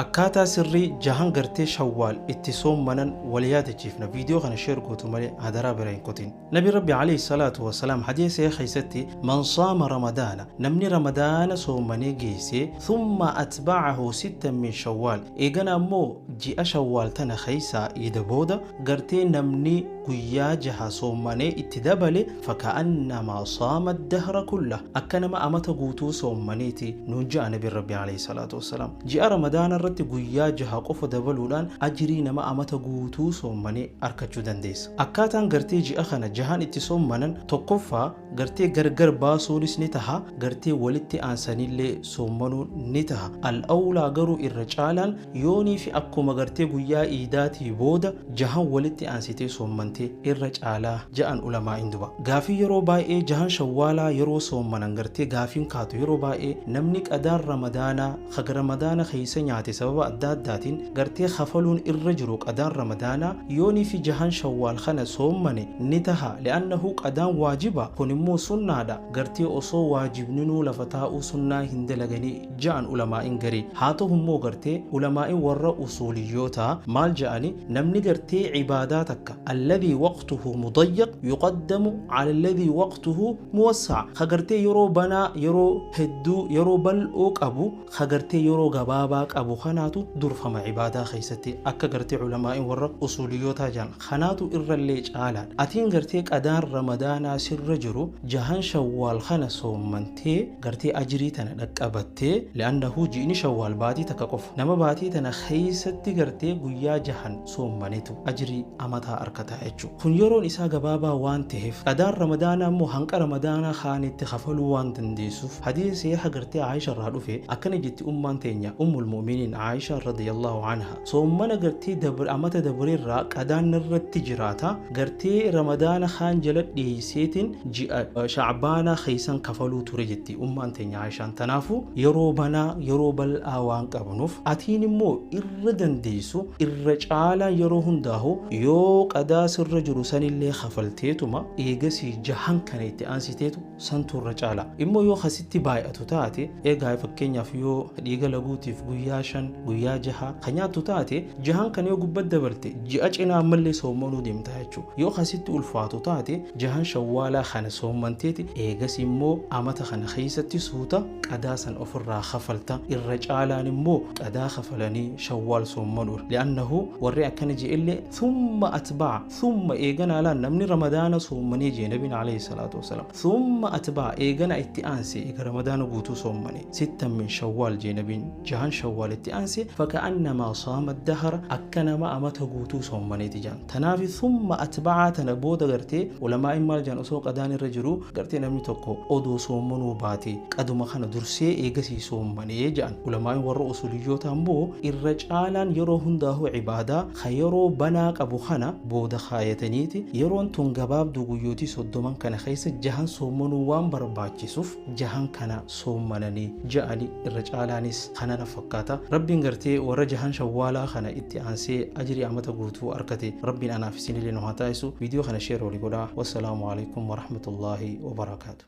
akkaataa sirrii jahan gartee shawwaal itti soommanan waliyaadachiifna viidiyoo kana sheer gootu malee hadaraa bira hin kutin. Nabi rabbi alayhi salaatu wasalaam hadiisa keessatti man saama ramadaana namni ramadaana soommanee geesse thumma atba'ahu sittan min shawwaal eegana ammoo ji'a shawwaal tana keeysaa iida booda gartee namni guyyaa jaha soommanee itti dabale faka'annamaa saama dahra kullah akka nama amata guutuu soommaneeti nuun ja'a nabi rabbi alayhi salaatu wasalaam. Ji'a ramadaana irratti guyyaa jaha qofa dabaluudhaan ajrii nama amata guutuu soommanee arkachuu dandeessa. Akkaataan gartee ji'a kana jahan itti soommanan tokkoffaa gartee gargar baasuunis ni taha gartee walitti aansanillee soommanuun ni taha. Al-awlaa garuu irra caalaan yoonii fi akkuma gartee guyyaa iidaatii booda jahan walitti aansitee soommantee irra caalaa ja'an ulamaa induba. Gaafii yeroo baay'ee jahan shawwaalaa yeroo soommanan gartee gaafiin kaatu yeroo baay'ee namni qadaan ramadaanaa haga ramadaana keessa nyaate sababa adda addaatiin gartee kafaluun irra jiru qadaan ramadaanaa yoonii fi jahan shawwaal kana soommane ni taha li'annahu qadaan waajiba kun immoo sunnaadha gartee osoo waajibninuu lafa taa'uu sunnaa hin dalaganii ja'an ulamaa'in garii haa ta'u immoo gartee ulamaa'in warra usuuliyyoota maal ja'ani namni gartee cibaadaa takka alladhii waqtuhu mudayyaq yuqaddamu ala alladhii waqtuhu muwassac kagartee yeroo banaa yeroo hedduu yeroo bal'oo qabu kagartee yeroo gabaabaa qabu kanaatu durfama cibaadaa keessatti akka gartee ulamaa'in warra usuuliyyoota ja'an kanaatu irrallee caalaan atiin gartee qadaan ramadaanaa sirra jiru jahan shawwaal kana soommantee gartee ajrii tana dhaqqabattee li'annahu ji'ni shawwaal baatii takka qofa nama baatii tana keessatti gartee guyyaa jahan soommanetu ajrii amataa arkataa jechuudha. Kun yeroon isaa gabaabaa waan ta'eef qadaan ramadaanaa immoo hanqa ramadaanaa kaanitti kafaluu waan dandeessuuf hadiisa yaa gartee Aisha irraa dhufe akkana jetti ummaan teenya ummul mu'miniin Aisha radiyallahu anha soommana gartee amata dabreerraa qadaan irratti jiraata gartee ramadaana kaan jala dhiyeesseetiin ji'a shacbaanaa keessan kafaluu ture jetti ummaan teenya Aishaan. Tanaafu yeroo banaa yeroo bal'aa waan qabnuuf atiin immoo irra dandeessu irra caalaa yeroo hundaahu yoo qadaa sirra jiru sanillee kafalteetuma eegasii jahan kana itti aansiteetu santu irra caala. Immoo yoo kasitti baay'atu taate eegaa fakkeenyaaf yoo dhiiga laguutiif guyyaa 5 guyyaa 6 kan nyaattu taate jahan kana yoo gubbat dabalte ji'a cinaa ammallee soommanuu deemta jechuudha. Yoo kasitti ulfaatu taate jahan shawwaalaa kana soommanteeti eegas immoo amata kana keessatti suuta qadaa san ofirraa kafalta irra caalaan immoo qadaa kafalanii shawwaal soommanuu li'annahu warri akkana je'illee thumma atba'a thumma eegana alaan namni ramadaana soommanii jee nabiin alayhi salaatu wasalaam thumma atba'a eegana itti aanse eega ramadaana guutuu soommanii sittan min shawwaal jee nabiin jahan shawwaal itti aanse faka'annamaa saama dahara akka nama amata guutuu soommaneeti jaan. Tanaaf thumma atba'a tana booda gartee ulamaa'in maal jaan osoo qadaan irra jiru gartee namni tokko odoo soommanuu baate qaduma kana dursee eegasii soommanee jaan. Ulamaa'in warra usuliyyoota immoo irra caalaan yeroo hundaahu cibaadaa ka yeroo banaa qabu kana booda kaayataniiti yeroon tun gabaabduu guyyootii 30 kana keessa jahan soommanuu waan barbaachisuuf jahan kana soommananii ja'anii irra caalaanis kana na fakkaata. Rabbiin gartee warra jahan shawwaalaa kana itti aansee ajrii amata guutuu arkate rabbiin anaaf isinillee nu haa taasisu. Viidiyoo kana sheer walii godhaa. Wassalaamu alaikum warahmatullaahi wabarakaatu.